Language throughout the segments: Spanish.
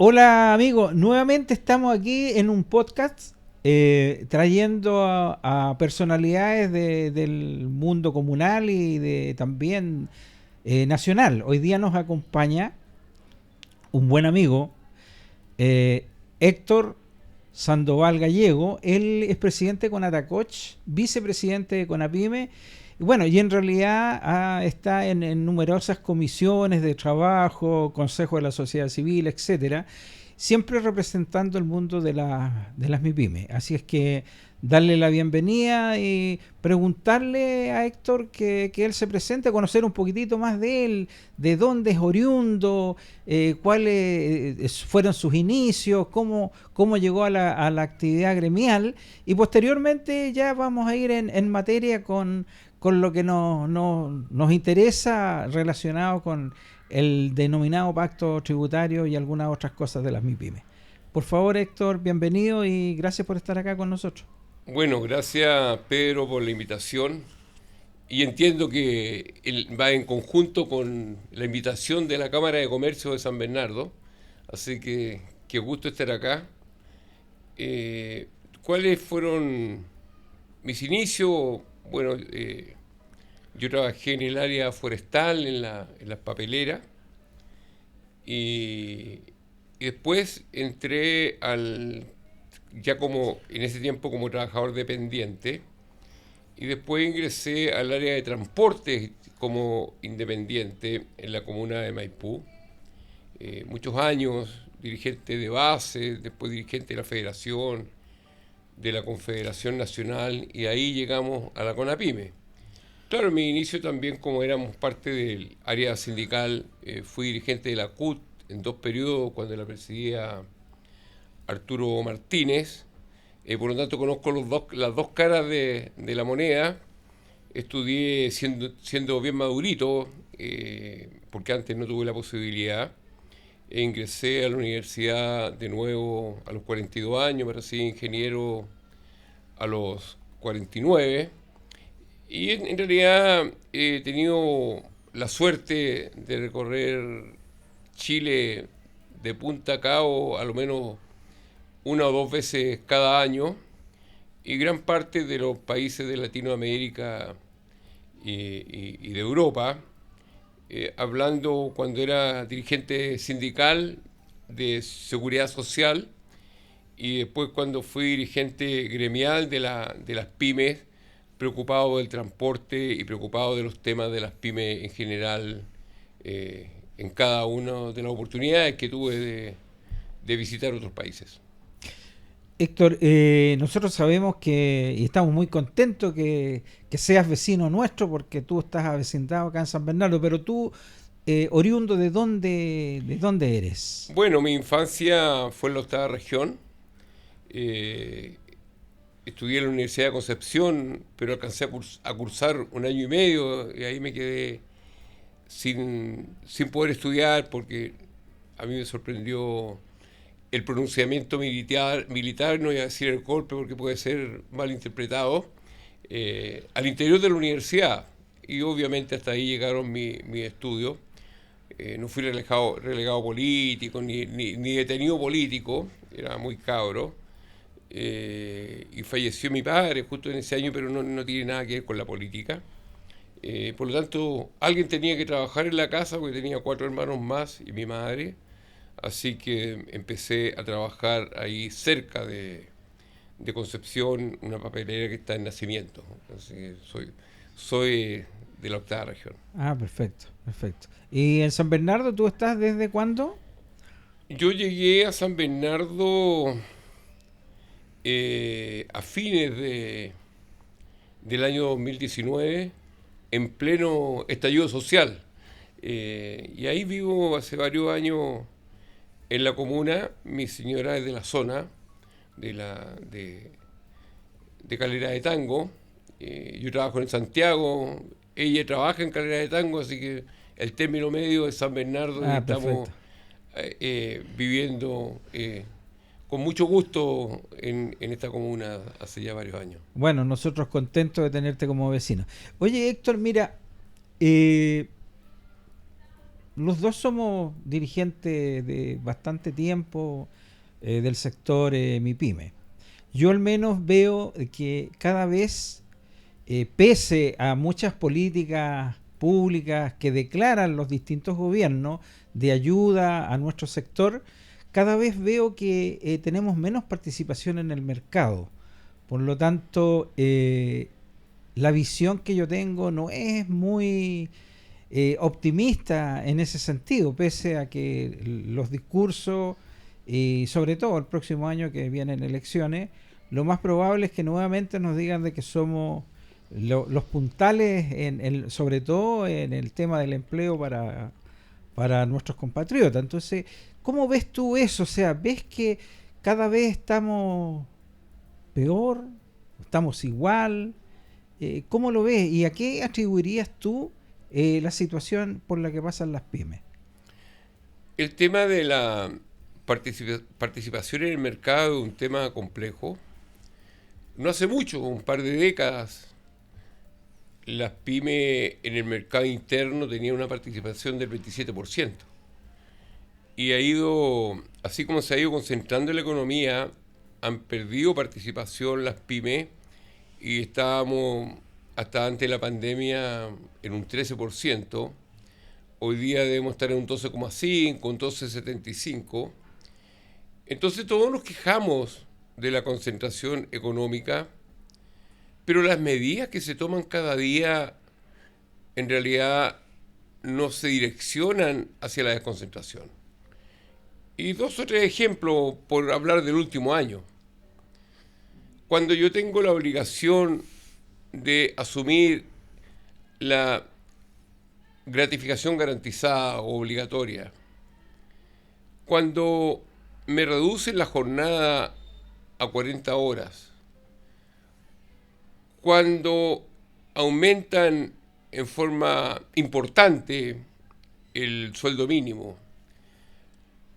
Hola amigos, nuevamente estamos aquí en un podcast trayendo a personalidades del mundo comunal y de también nacional. Hoy día nos acompaña un buen amigo, eh, Héctor Sandoval Gallego. Él es presidente de Conatacoch, vicepresidente de Conapime. Y bueno, y en realidad está en numerosas comisiones de trabajo, consejo de la sociedad civil, etcétera, siempre representando el mundo de las MIPYME. Así es que darle la bienvenida y preguntarle a Héctor que él se presente, conocer un poquitito más de él, de dónde es oriundo, cuáles fueron sus inicios, cómo llegó a la actividad gremial, y posteriormente ya vamos a ir en materia con lo que nos interesa relacionado con el denominado pacto tributario y algunas otras cosas de las MIPYME. Por favor, Héctor, bienvenido y gracias por estar acá con nosotros. Bueno, gracias Pedro por la invitación y entiendo que va en conjunto con la invitación de la Cámara de Comercio de San Bernardo, así que qué gusto estar acá. ¿Cuáles fueron mis inicios? Bueno, yo trabajé en el área forestal, en las papeleras, y, y después entré ya como en ese tiempo como trabajador dependiente. Y después ingresé al área de transporte como independiente en la comuna de Maipú. Muchos años, dirigente de base, después dirigente de la Federación, de la Confederación Nacional, y ahí llegamos a la CONAPYME. Claro, en mi inicio también, como éramos parte del área sindical, fui dirigente de la CUT en 2 periodos cuando la presidía Arturo Martínez. Por lo tanto, conozco las dos caras de la moneda. Estudié siendo bien madurito, porque antes no tuve la posibilidad. Ingresé a la universidad de nuevo a los 42 años, me recibí ingeniero a los 49. Y en realidad he tenido la suerte de recorrer Chile de punta a cabo a lo menos una o dos veces cada año, y gran parte de los países de Latinoamérica y de Europa, hablando cuando era dirigente sindical de seguridad social y después cuando fui dirigente gremial de las pymes, preocupado del transporte y preocupado de los temas de las pymes en general, en cada una de las oportunidades que tuve de visitar otros países. Héctor, nosotros sabemos y estamos muy contentos que seas vecino nuestro porque tú estás avecindado acá en San Bernardo, pero tú, oriundo, de dónde eres? Bueno, mi infancia fue en la octava región. Eh, Estudié en la Universidad de Concepción, pero alcancé a cursar un año y medio y ahí me quedé sin poder estudiar porque a mí me sorprendió el pronunciamiento militar, no voy a decir el golpe porque puede ser mal interpretado, al interior de la universidad. Y obviamente hasta ahí llegaron mis estudios. No fui relegado político, ni detenido político, era muy cabro. Y falleció mi padre justo en ese año, pero no tiene nada que ver con la política. Por lo tanto, alguien tenía que trabajar en la casa porque tenía 4 hermanos más y mi madre. Así que empecé a trabajar ahí cerca de Concepción, una papelera que está en Nacimiento. Así que soy de la octava región. Ah, perfecto, perfecto. ¿Y en San Bernardo tú estás desde cuándo? Yo llegué a San Bernardo a fines del año 2019, en pleno estallido social. Y ahí vivo hace varios años en la comuna. Mi señora es de la zona, de, la, de Calera de Tango. Yo trabajo en Santiago, ella trabaja en Calera de Tango, así que el término medio es San Bernardo y Ah, estamos perfecto. viviendo con mucho gusto en esta comuna hace ya varios años. Bueno, nosotros contentos de tenerte como vecino. Oye, Héctor, mira, eh, los dos somos dirigentes de bastante tiempo del sector MIPYME. Yo al menos veo que cada vez, pese a muchas políticas públicas que declaran los distintos gobiernos de ayuda a nuestro sector, cada vez veo que tenemos menos participación en el mercado. Por lo tanto, la visión que yo tengo no es muy optimista en ese sentido, pese a que los discursos, y sobre todo el próximo año que vienen elecciones, lo más probable es que nuevamente nos digan de que somos los puntales, sobre todo en el tema del empleo para nuestros compatriotas. Entonces, ¿cómo ves tú eso? O sea, ¿ves que cada vez estamos peor? ¿Estamos igual? ¿Cómo lo ves? ¿Y a qué atribuirías tú la situación por la que pasan las pymes? El tema de la participación en el mercado es un tema complejo. No hace mucho, un par de décadas, las pymes en el mercado interno tenían una participación del 27%. Y ha ido, así como se ha ido concentrando en la economía, han perdido participación las pymes y estábamos hasta antes de la pandemia en un 13%. Hoy día debemos estar en un 12,5, un 12,75. Entonces todos nos quejamos de la concentración económica, pero las medidas que se toman cada día en realidad no se direccionan hacia la desconcentración. Y 2 o 3 ejemplos por hablar del último año. Cuando yo tengo la obligación de asumir la gratificación garantizada o obligatoria, cuando me reducen la jornada a 40 horas, cuando aumentan en forma importante el sueldo mínimo,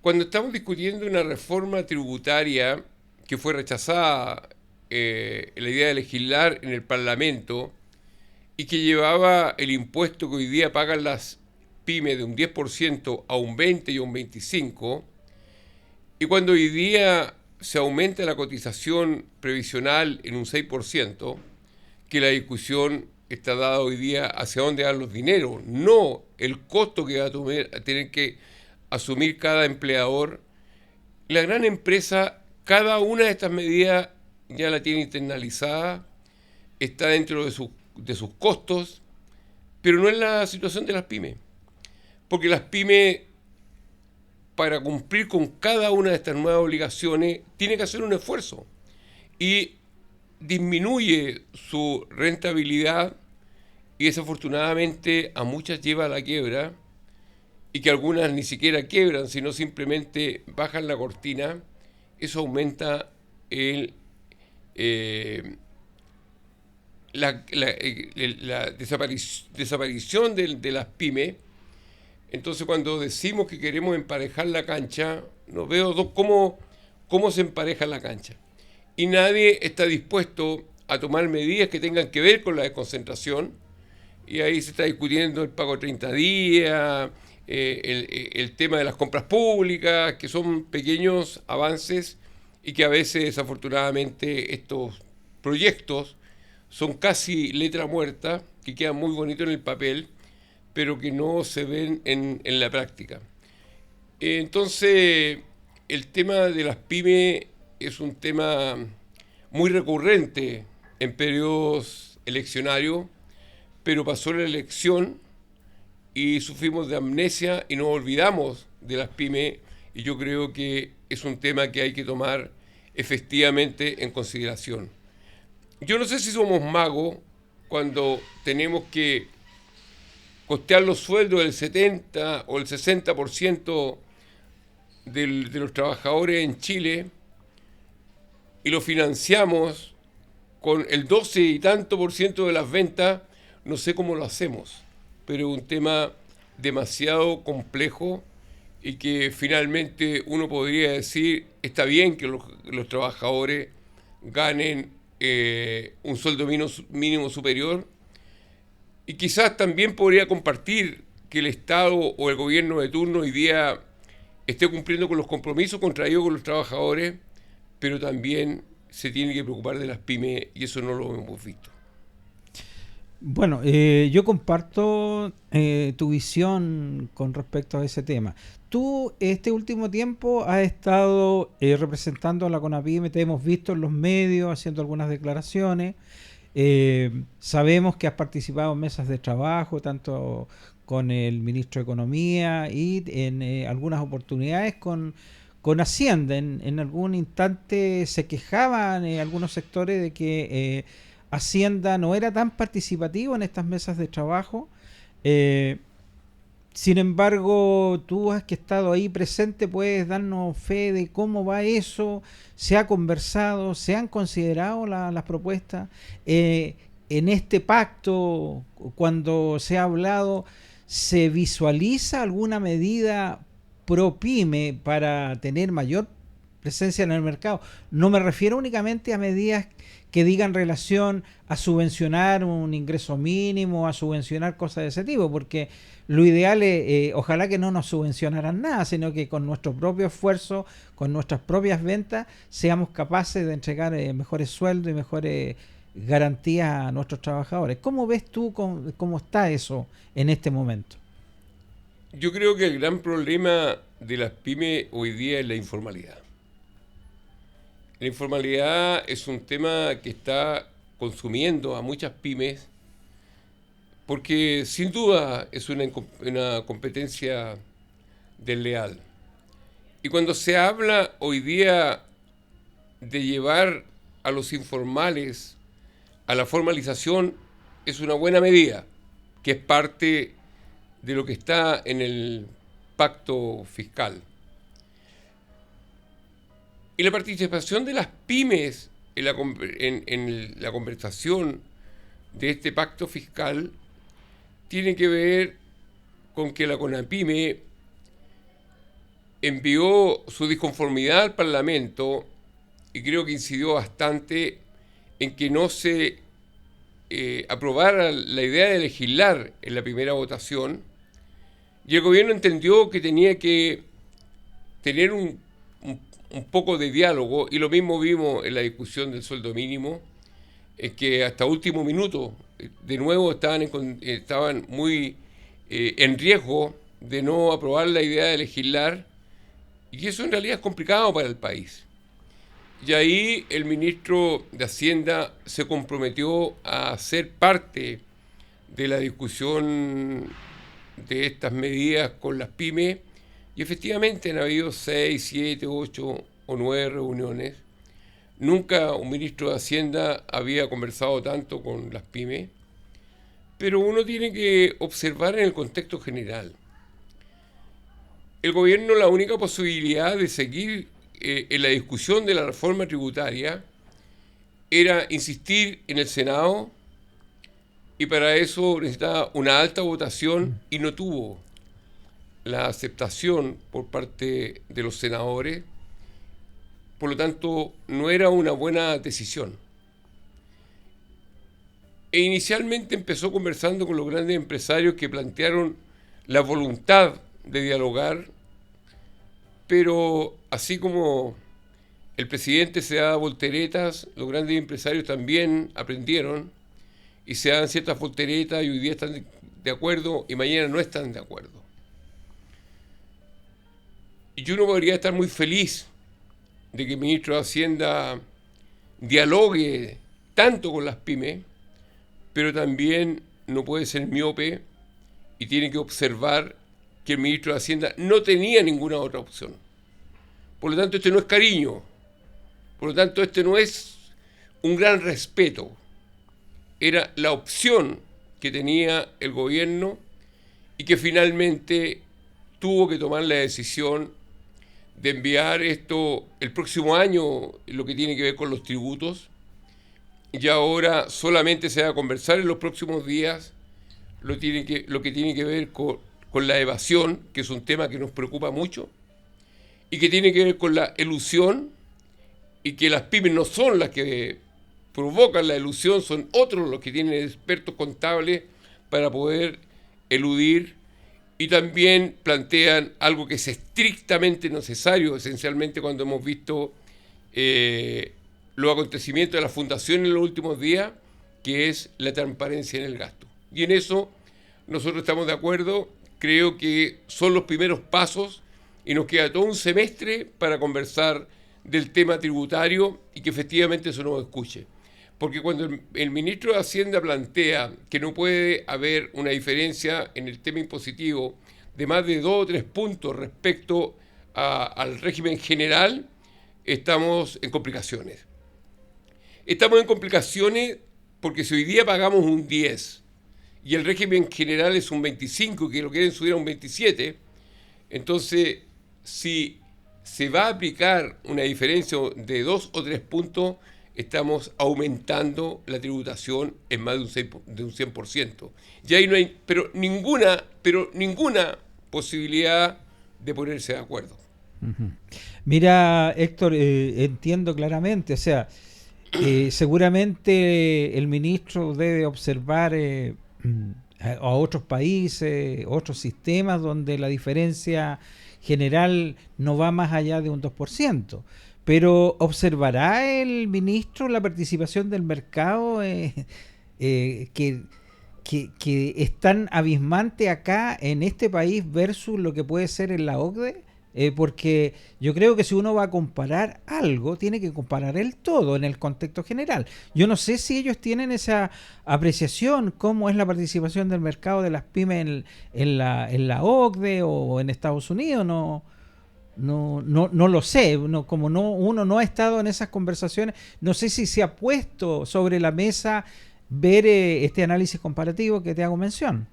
cuando estamos discutiendo una reforma tributaria que fue rechazada, la idea de legislar en el Parlamento, y que llevaba el impuesto que hoy día pagan las pymes de un 10% a un 20% y a un 25%, y cuando hoy día se aumenta la cotización previsional en un 6%, que la discusión está dada hoy día hacia dónde van los dineros, no el costo que va a tener que asumir cada empleador. La gran empresa, cada una de estas medidas ya la tiene internalizada, está dentro de sus costos, pero no es la situación de las pymes. Porque las pymes, para cumplir con cada una de estas nuevas obligaciones, tienen que hacer un esfuerzo. Y disminuye su rentabilidad y desafortunadamente a muchas lleva a la quiebra, y que algunas ni siquiera quiebran, sino simplemente bajan la cortina. Eso aumenta la desaparición de las pymes. Entonces, cuando decimos que queremos emparejar la cancha, no veo cómo se empareja la cancha. Y nadie está dispuesto a tomar medidas que tengan que ver con la desconcentración. Y ahí se está discutiendo el pago de 30 días, el tema de las compras públicas, que son pequeños avances y que a veces, desafortunadamente, estos proyectos son casi letra muerta, que quedan muy bonitos en el papel, pero que no se ven en la práctica. Entonces, el tema de las pymes es un tema muy recurrente en periodos eleccionarios, pero pasó la elección y sufrimos de amnesia y nos olvidamos de las pymes, y yo creo que es un tema que hay que tomar efectivamente en consideración. Yo no sé si somos magos cuando tenemos que costear los sueldos del 70 o el 60% de los trabajadores en Chile, y lo financiamos con el 12 y tanto por ciento de las ventas. No sé cómo lo hacemos, pero es un tema demasiado complejo y que finalmente uno podría decir, está bien que los trabajadores ganen un sueldo mínimo superior, y quizás también podría compartir que el Estado o el gobierno de turno hoy día esté cumpliendo con los compromisos contraídos con los trabajadores, pero también se tiene que preocupar de las pymes y eso no lo hemos visto. Bueno, yo comparto tu visión con respecto a ese tema. Tú este último tiempo has estado representando a la CONAPYME, te hemos visto en los medios haciendo algunas declaraciones. Sabemos que has participado en mesas de trabajo, tanto con el ministro de Economía y en algunas oportunidades con Hacienda. En algún instante se quejaban algunos sectores de que Hacienda no era tan participativo en estas mesas de trabajo. Sin embargo, tú has que estado ahí presente, puedes darnos fe de cómo va eso, se ha conversado, se han considerado las propuestas. En este pacto, cuando se ha hablado, ¿se visualiza alguna medida pro pyme para tener mayor presencia en el mercado? No me refiero únicamente a medidas que digan relación a subvencionar un ingreso mínimo, a subvencionar cosas de ese tipo, porque lo ideal es, ojalá que no nos subvencionaran nada, sino que con nuestro propio esfuerzo, con nuestras propias ventas, seamos capaces de entregar mejores sueldos y mejores garantías a nuestros trabajadores. ¿Cómo ves tú cómo está eso en este momento? Yo creo que el gran problema de las pymes hoy día es la informalidad. La informalidad es un tema que está consumiendo a muchas pymes porque sin duda es una competencia desleal. Y cuando se habla hoy día de llevar a los informales a la formalización, es una buena medida, que es parte de lo que está en el pacto fiscal. Y la participación de las pymes en la conversación de este pacto fiscal tiene que ver con que la CONAPYME envió su disconformidad al Parlamento y creo que incidió bastante en que no se aprobara la idea de legislar en la primera votación, y el gobierno entendió que tenía que tener un poco de diálogo, y lo mismo vimos en la discusión del sueldo mínimo, es que hasta último minuto de nuevo estaban muy en riesgo de no aprobar la idea de legislar, y eso en realidad es complicado para el país. Y ahí el ministro de Hacienda se comprometió a ser parte de la discusión de estas medidas con las pymes, y efectivamente han habido 6, 7, 8 o 9 reuniones. Nunca un ministro de Hacienda había conversado tanto con las pymes, pero uno tiene que observar en el contexto general. El gobierno, la única posibilidad de seguir en la discusión de la reforma tributaria era insistir en el Senado, y para eso necesitaba una alta votación y no tuvo la aceptación por parte de los senadores. Por lo tanto, no era una buena decisión. E inicialmente empezó conversando con los grandes empresarios que plantearon la voluntad de dialogar, pero así como el presidente se da volteretas, los grandes empresarios también aprendieron y se dan ciertas volteretas, y hoy día están de acuerdo y mañana no están de acuerdo. Y uno podría estar muy feliz de que el ministro de Hacienda dialogue tanto con las pymes, pero también no puede ser miope y tiene que observar que el ministro de Hacienda no tenía ninguna otra opción. Por lo tanto, este no es cariño, por lo tanto, este no es un gran respeto. Era la opción que tenía el gobierno y que finalmente tuvo que tomar la decisión de enviar esto el próximo año, lo que tiene que ver con los tributos, y ahora solamente se va a conversar en los próximos días lo que tiene que ver con la evasión, que es un tema que nos preocupa mucho, y que tiene que ver con la elusión, y que las pymes no son las que provocan la elusión, son otros los que tienen expertos contables para poder eludir y también plantean algo que es estrictamente necesario, esencialmente cuando hemos visto los acontecimientos de la fundación en los últimos días, que es la transparencia en el gasto. Y en eso nosotros estamos de acuerdo, creo que son los primeros pasos y nos queda todo un semestre para conversar del tema tributario y que efectivamente eso nos escuche. Porque cuando el ministro de Hacienda plantea que no puede haber una diferencia en el tema impositivo de más de 2 o 3 puntos respecto al régimen general, estamos en complicaciones. Estamos en complicaciones porque si hoy día pagamos un 10 y el régimen general es un 25, que lo quieren subir a un 27, entonces si se va a aplicar una diferencia de 2 o 3 puntos, estamos aumentando la tributación en más de un 100%. Y ahí no hay ninguna posibilidad de ponerse de acuerdo. Uh-huh. Mira, Héctor, entiendo claramente, o sea, seguramente el ministro debe observar a otros países, otros sistemas donde la diferencia general no va más allá de un 2%. Pero ¿observará el ministro la participación del mercado que es tan abismante acá en este país versus lo que puede ser en la OCDE? Porque yo creo que si uno va a comparar algo, tiene que comparar el todo en el contexto general. Yo no sé si ellos tienen esa apreciación, cómo es la participación del mercado de las pymes en la OCDE o en Estados Unidos, no lo sé, uno no ha estado en esas conversaciones, no sé si se ha puesto sobre la mesa ver este análisis comparativo que te hago mención.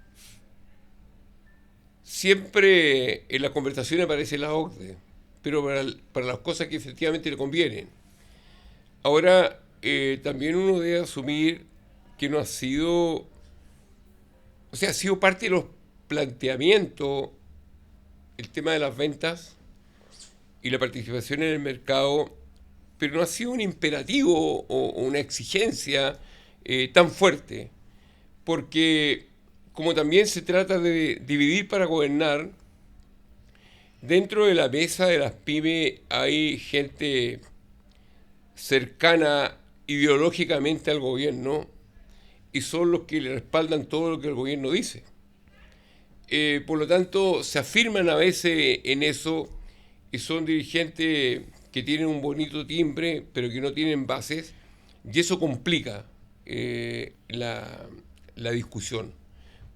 Siempre en la conversación aparece la OCDE, pero para las cosas que efectivamente le convienen. Ahora, también uno debe asumir que no ha sido, o sea, ha sido parte de los planteamientos el tema de las ventas y la participación en el mercado, pero no ha sido un imperativo o una exigencia tan fuerte, porque como también se trata de dividir para gobernar, dentro de la mesa de las pymes hay gente cercana ideológicamente al gobierno y son los que le respaldan todo lo que el gobierno dice. Por lo tanto, se afirman a veces en eso y son dirigentes que tienen un bonito timbre, pero que no tienen bases, y eso complica la discusión.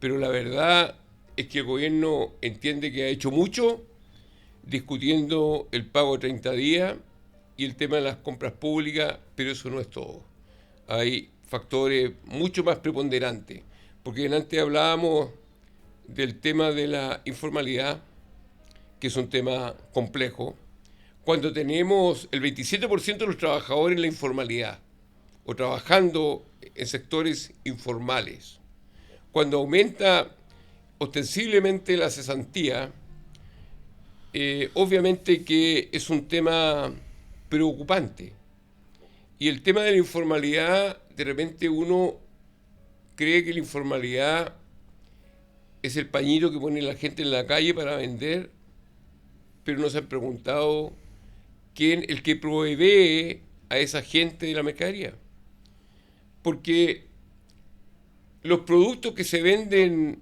Pero la verdad es que el gobierno entiende que ha hecho mucho discutiendo el pago de 30 días y el tema de las compras públicas, pero eso no es todo. Hay factores mucho más preponderantes, porque antes hablábamos del tema de la informalidad, que es un tema complejo, cuando tenemos el 27% de los trabajadores en la informalidad o trabajando en sectores informales, cuando aumenta ostensiblemente la cesantía, obviamente que es un tema preocupante. Y el tema de la informalidad, de repente uno cree que la informalidad es el pañito que pone la gente en la calle para vender, pero no se han preguntado quién el que provee a esa gente de la mercadería. Porque los productos que se venden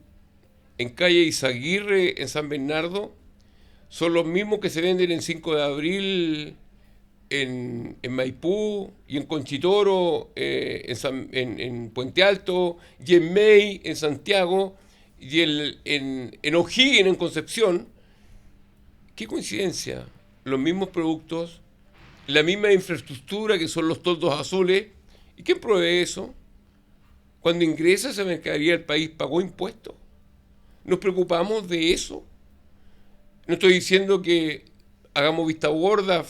en calle Izaguirre, en San Bernardo, son los mismos que se venden en 5 de abril, en Maipú, y en Conchitoro, en Puente Alto, y en Mey, en Santiago, y en O'Higgins, en Concepción. ¡Qué coincidencia! Los mismos productos, la misma infraestructura que son los toldos azules. ¿Y quién provee eso? Cuando ingresa esa mercadería al país, ¿pagó impuestos? ¿Nos preocupamos de eso? No estoy diciendo que hagamos vista gorda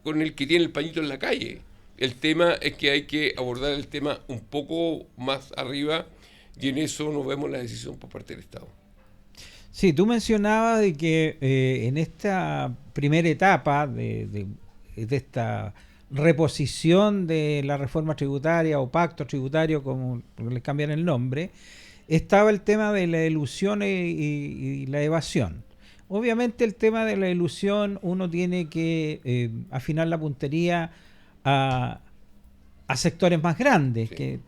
con el que tiene el pañito en la calle. El tema es que hay que abordar el tema un poco más arriba y en eso nos vemos la decisión por parte del Estado. Sí, tú mencionabas de que en esta primera etapa de esta reposición de la reforma tributaria o pacto tributario, como les cambian el nombre, estaba el tema de la ilusión y la evasión. Obviamente el tema de la ilusión uno tiene que afinar la puntería a, a sectores más grandes, Sí.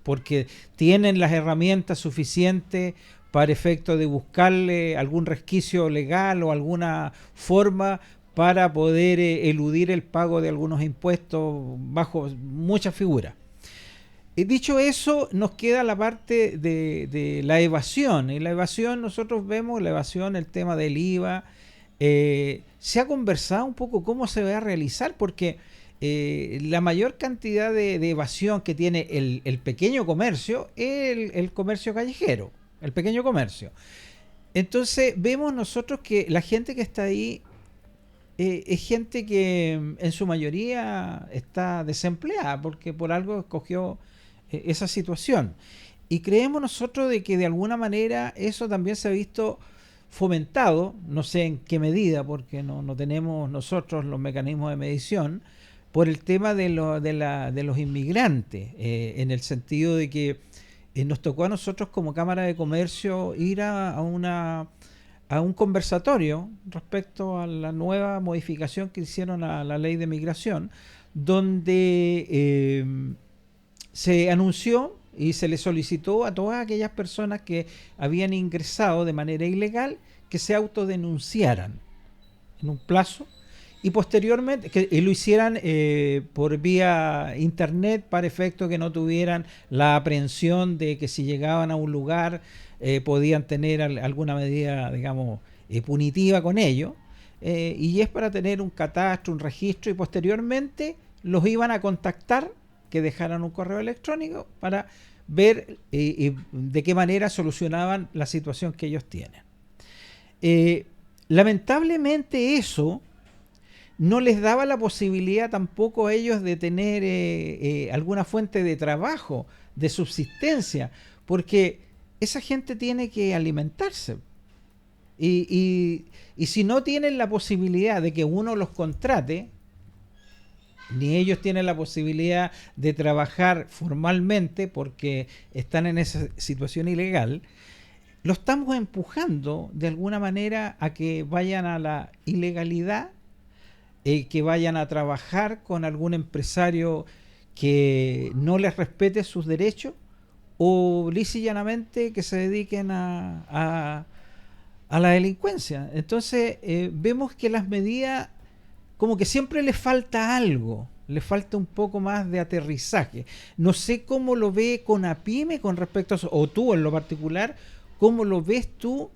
porque tienen las herramientas suficientes para efecto de buscarle algún resquicio legal o alguna forma para poder eludir el pago de algunos impuestos bajo muchas figuras. Dicho eso, nos queda la parte de la evasión. Y la evasión, nosotros vemos la evasión, el tema del IVA. Se ha conversado un poco cómo se va a realizar, porque la mayor cantidad de evasión que tiene el pequeño comercio es el comercio callejero, el pequeño comercio. Entonces vemos nosotros que la gente que está ahí es gente que en su mayoría está desempleada, porque por algo escogió esa situación. Y creemos nosotros de que de alguna manera eso también se ha visto fomentado, no sé en qué medida, porque no tenemos nosotros los mecanismos de medición, por el tema de los inmigrantes, en el sentido de que nos tocó a nosotros como Cámara de Comercio ir a un conversatorio respecto a la nueva modificación que hicieron a la ley de migración, donde se anunció y se le solicitó a todas aquellas personas que habían ingresado de manera ilegal que se autodenunciaran en un plazo y posteriormente que lo hicieran por vía internet para efecto que no tuvieran la aprehensión de que si llegaban a un lugar podían tener alguna medida, digamos, punitiva con ello. Y es para tener un catastro, un registro, y posteriormente los iban a contactar, que dejaran un correo electrónico para ver de qué manera solucionaban la situación que ellos tienen. Lamentablemente eso no les daba la posibilidad tampoco a ellos de tener alguna fuente de trabajo, de subsistencia, porque esa gente tiene que alimentarse. Y si no tienen la posibilidad de que uno los contrate, ni ellos tienen la posibilidad de trabajar formalmente porque están en esa situación ilegal, lo estamos empujando de alguna manera a que vayan a la ilegalidad, que vayan a trabajar con algún empresario que no les respete sus derechos, o lisa y llanamente que se dediquen a la delincuencia. Entonces vemos que las medidas como que siempre le falta algo, le falta un poco más de aterrizaje. No sé cómo lo ve CONAPYME con respecto a eso, o tú en lo particular, cómo lo ves tú,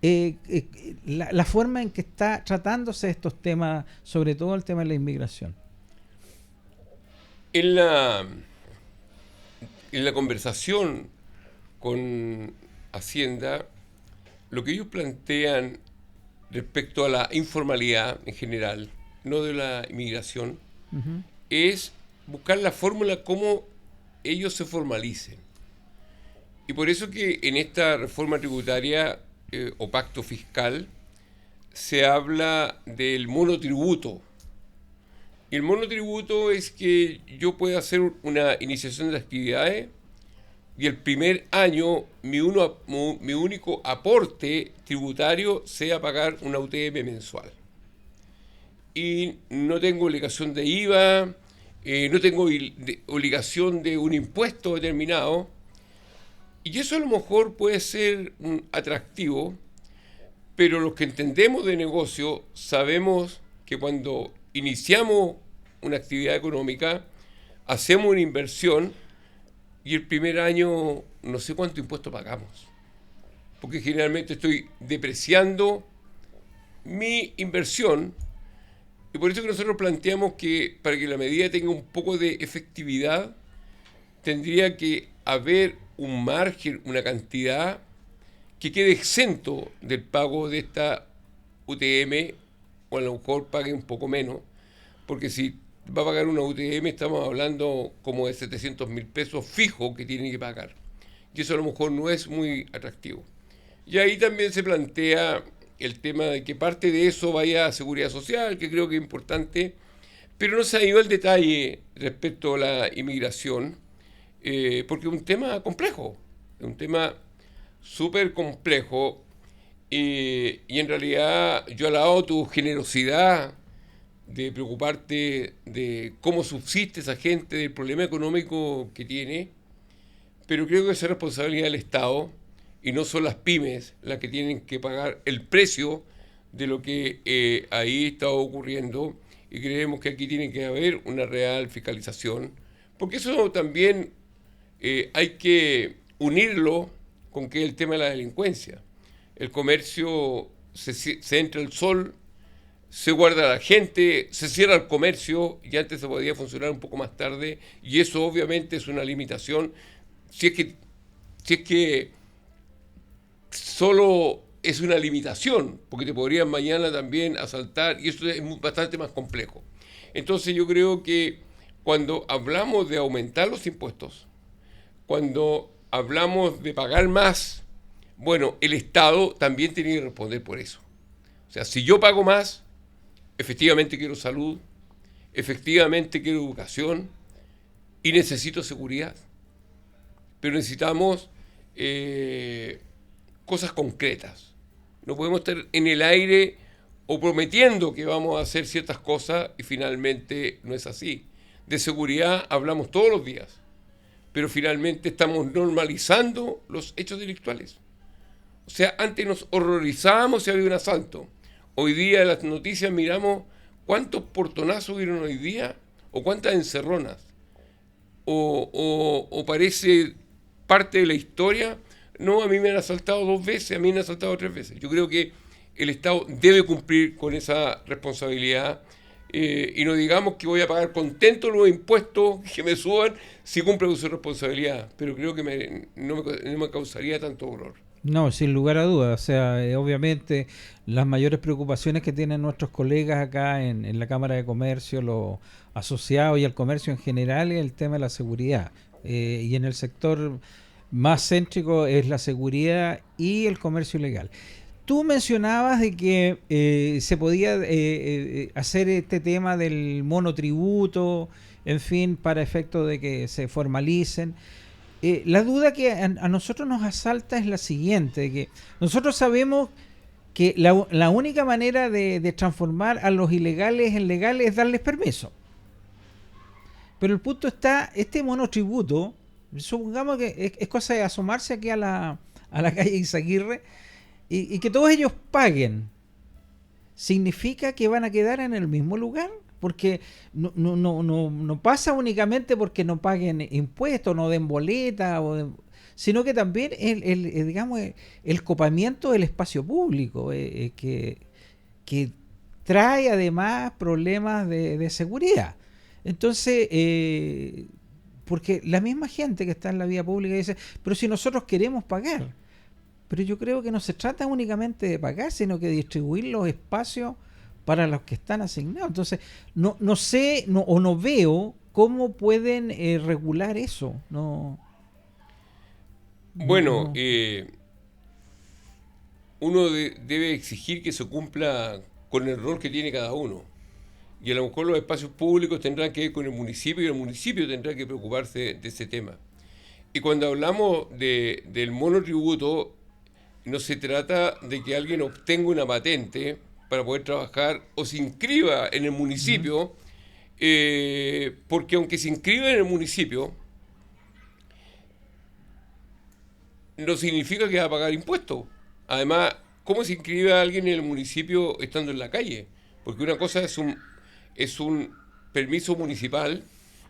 la forma en que está tratándose estos temas, sobre todo el tema de la inmigración. En la, en la conversación con Hacienda, lo que ellos plantean respecto a la informalidad en general, no de la inmigración, Uh-huh. es buscar la fórmula cómo ellos se formalicen. Y por eso que en esta reforma tributaria o pacto fiscal se habla del monotributo. Y el monotributo es que yo pueda hacer una iniciación de actividades y el primer año mi único aporte tributario sea pagar una UTM mensual. Y no tengo obligación de IVA, no tengo obligación de un impuesto determinado. Y eso a lo mejor puede ser atractivo, pero los que entendemos de negocio sabemos que cuando iniciamos una actividad económica, hacemos una inversión y el primer año no sé cuánto impuesto pagamos. Porque generalmente estoy depreciando mi inversión. Y por eso que nosotros planteamos que para que la medida tenga un poco de efectividad, tendría que haber un margen, una cantidad que quede exento del pago de esta UTM, o a lo mejor pague un poco menos, porque si va a pagar una UTM estamos hablando como de 700.000 pesos fijos que tiene que pagar. Y eso a lo mejor no es muy atractivo. Y ahí también se plantea el tema de que parte de eso vaya a seguridad social, que creo que es importante, pero no se ha ido al detalle respecto a la inmigración, porque es un tema complejo, es un tema súper complejo y en realidad yo alabo tu generosidad de preocuparte de cómo subsiste esa gente, del problema económico que tiene, pero creo que esa es responsabilidad del Estado y no son las pymes las que tienen que pagar el precio de lo que ahí está ocurriendo y creemos que aquí tiene que haber una real fiscalización, porque eso también hay que unirlo con que el tema de la delincuencia. El comercio se entra el sol, se guarda la gente, se cierra el comercio y antes se podía funcionar un poco más tarde y eso obviamente es una limitación si es que solo es una limitación, porque te podrían mañana también asaltar y eso es bastante más complejo. Entonces yo creo que cuando hablamos de aumentar los impuestos, cuando hablamos de pagar más, bueno, el Estado también tiene que responder por eso. O sea, si yo pago más, efectivamente quiero salud, efectivamente quiero educación y necesito seguridad. Pero necesitamos cosas concretas. No podemos estar en el aire o prometiendo que vamos a hacer ciertas cosas y finalmente no es así. De seguridad hablamos todos los días, pero finalmente estamos normalizando los hechos delictuales. O sea, antes nos horrorizábamos si había un asalto. Hoy día en las noticias miramos cuántos portonazos hubieron hoy día o cuántas encerronas. O parece parte de la historia. No, a mí me han asaltado 2 veces, a mí me han asaltado 3 veces. Yo creo que el Estado debe cumplir con esa responsabilidad y no digamos que voy a pagar contento los impuestos que me suban si cumple con su responsabilidad, pero creo que no me causaría tanto dolor. No, sin lugar a dudas. O sea, obviamente las mayores preocupaciones que tienen nuestros colegas acá en la Cámara de Comercio, los asociados y el comercio en general, es el tema de la seguridad. Y en el sector más céntrico es la seguridad y el comercio ilegal. Tú mencionabas de que se podía hacer este tema del monotributo, en fin, para efecto de que se formalicen. La duda que a nosotros nos asalta es la siguiente, que nosotros sabemos que la única manera de transformar a los ilegales en legales es darles permiso. Pero el punto está, este monotributo, supongamos que es cosa de asomarse aquí a la calle Izaguirre y que todos ellos paguen. ¿Significa que van a quedar en el mismo lugar? Porque no pasa únicamente porque no paguen impuestos, no den boleta, sino que también digamos, el copamiento del espacio público, que trae además problemas de seguridad. Entonces, porque la misma gente que está en la vía pública dice, pero si nosotros queremos pagar, pero yo creo que no se trata únicamente de pagar, sino que de distribuir los espacios para los que están asignados. Entonces, no sé o no veo cómo pueden regular eso. Bueno, uno debe exigir que se cumpla con el rol que tiene cada uno. Y a lo mejor los espacios públicos tendrán que ir con el municipio y el municipio tendrá que preocuparse de ese tema. Y cuando hablamos del monotributo, no se trata de que alguien obtenga una patente para poder trabajar o se inscriba en el municipio, porque aunque se inscriba en el municipio, no significa que va a pagar impuestos. Además, ¿cómo se inscribe a alguien en el municipio estando en la calle? Porque una cosa es un permiso municipal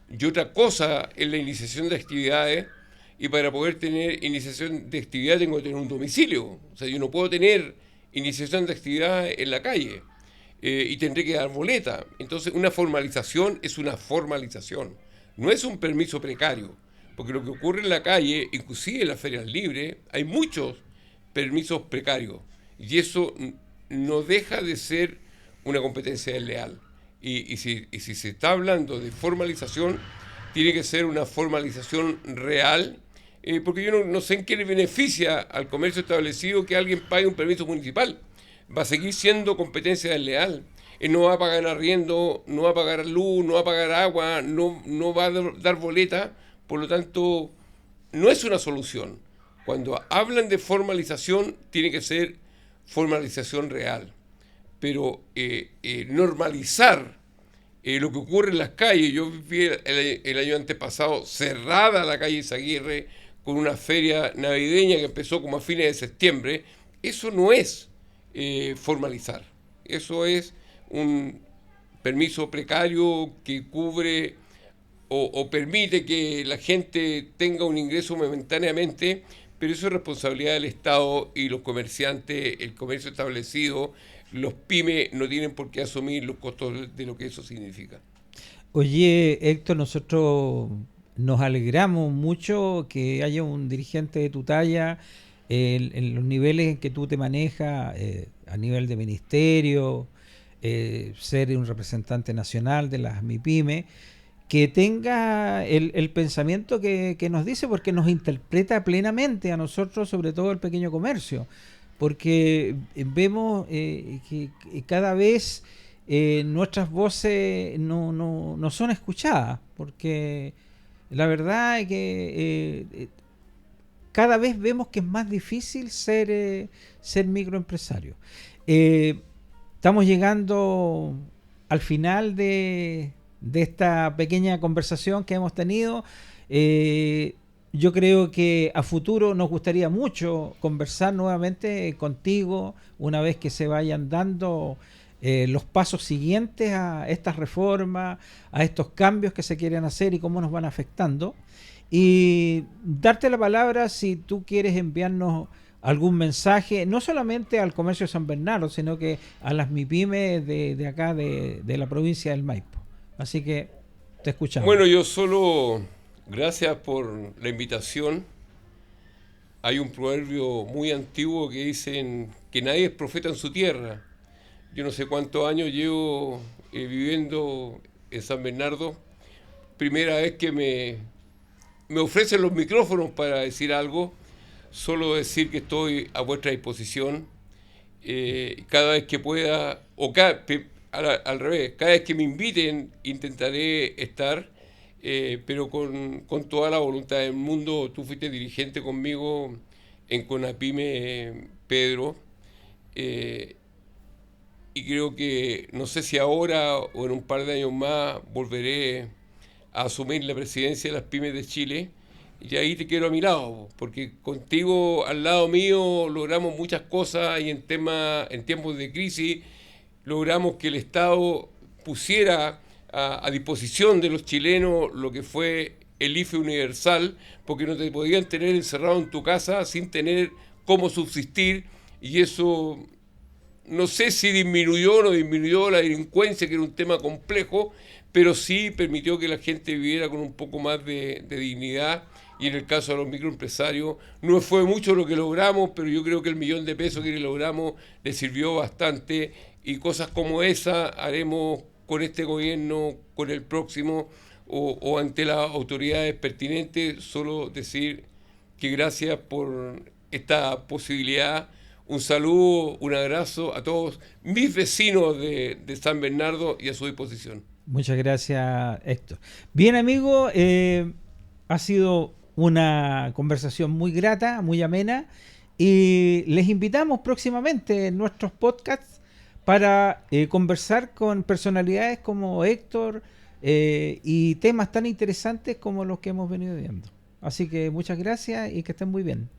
y otra cosa es la iniciación de actividades. Y para poder tener iniciación de actividad tengo que tener un domicilio. O sea, yo no puedo tener iniciación de actividad en la calle y tendré que dar boleta. Entonces, una formalización es una formalización. No es un permiso precario. Porque lo que ocurre en la calle, inclusive en las ferias libres, hay muchos permisos precarios. Y eso no deja de ser una competencia desleal. Y si se está hablando de formalización, tiene que ser una formalización real, porque yo no sé en qué le beneficia al comercio establecido que alguien pague un permiso municipal. Va a seguir siendo competencia desleal. No va a pagar arriendo, no va a pagar luz, no va a pagar agua, no va a dar boleta, por lo tanto, no es una solución. Cuando hablan de formalización, tiene que ser formalización real. Pero normalizar lo que ocurre en las calles. Yo viví el año antepasado cerrada la calle Izaguirre con una feria navideña que empezó como a fines de septiembre. Eso no es formalizar. Eso es un permiso precario que cubre o permite que la gente tenga un ingreso momentáneamente, pero eso es responsabilidad del Estado y los comerciantes, el comercio establecido, los pymes no tienen por qué asumir los costos de lo que eso significa. Oye, Héctor, nosotros nos alegramos mucho que haya un dirigente de tu talla en los niveles en que tú te manejas, a nivel de ministerio, ser un representante nacional de las MIPYME, que tenga el pensamiento que nos dice, porque nos interpreta plenamente a nosotros, sobre todo el pequeño comercio, porque vemos que cada vez nuestras voces no son escuchadas, porque la verdad es que cada vez vemos que es más difícil ser microempresario. Eh, Estamos llegando al final de esta pequeña conversación que hemos tenido. Yo creo que a futuro nos gustaría mucho conversar nuevamente contigo una vez que se vayan dando los pasos siguientes a estas reformas, a estos cambios que se quieren hacer y cómo nos van afectando. Y darte la palabra si tú quieres enviarnos algún mensaje, no solamente al comercio de San Bernardo, sino que a las MIPYME de acá, de la provincia del Maipo. Así que te escuchamos. Bueno, yo solo, gracias por la invitación. Hay un proverbio muy antiguo que dicen que nadie es profeta en su tierra. Yo no sé cuántos años llevo viviendo en San Bernardo. Primera vez que me ofrecen los micrófonos para decir algo. Solo decir que estoy a vuestra disposición cada vez que pueda, al revés, cada vez que me inviten intentaré estar, pero con toda la voluntad del mundo. Tú fuiste dirigente conmigo en CONAPYME, Pedro, y creo que no sé si ahora o en un par de años más volveré a asumir la presidencia de las pymes de Chile. Y ahí te quiero a mi lado, porque contigo al lado mío logramos muchas cosas y en tiempos de crisis logramos que el Estado pusiera a disposición de los chilenos lo que fue el IFE universal, porque no te podían tener encerrado en tu casa sin tener cómo subsistir, y eso no sé si disminuyó o no disminuyó la delincuencia, que era un tema complejo, pero sí permitió que la gente viviera con un poco más de dignidad. Y en el caso de los microempresarios, no fue mucho lo que logramos, pero yo creo que el $1.000.000 que logramos le sirvió bastante, y cosas como esa haremos con este gobierno, con el próximo, o ante las autoridades pertinentes. Solo decir que gracias por esta posibilidad. Un saludo, un abrazo a todos mis vecinos de San Bernardo y a su disposición. Muchas gracias, Héctor. Bien, amigo, ha sido una conversación muy grata, muy amena, y les invitamos próximamente en nuestros podcasts para conversar con personalidades como Héctor y temas tan interesantes como los que hemos venido viendo. Así que muchas gracias y que estén muy bien.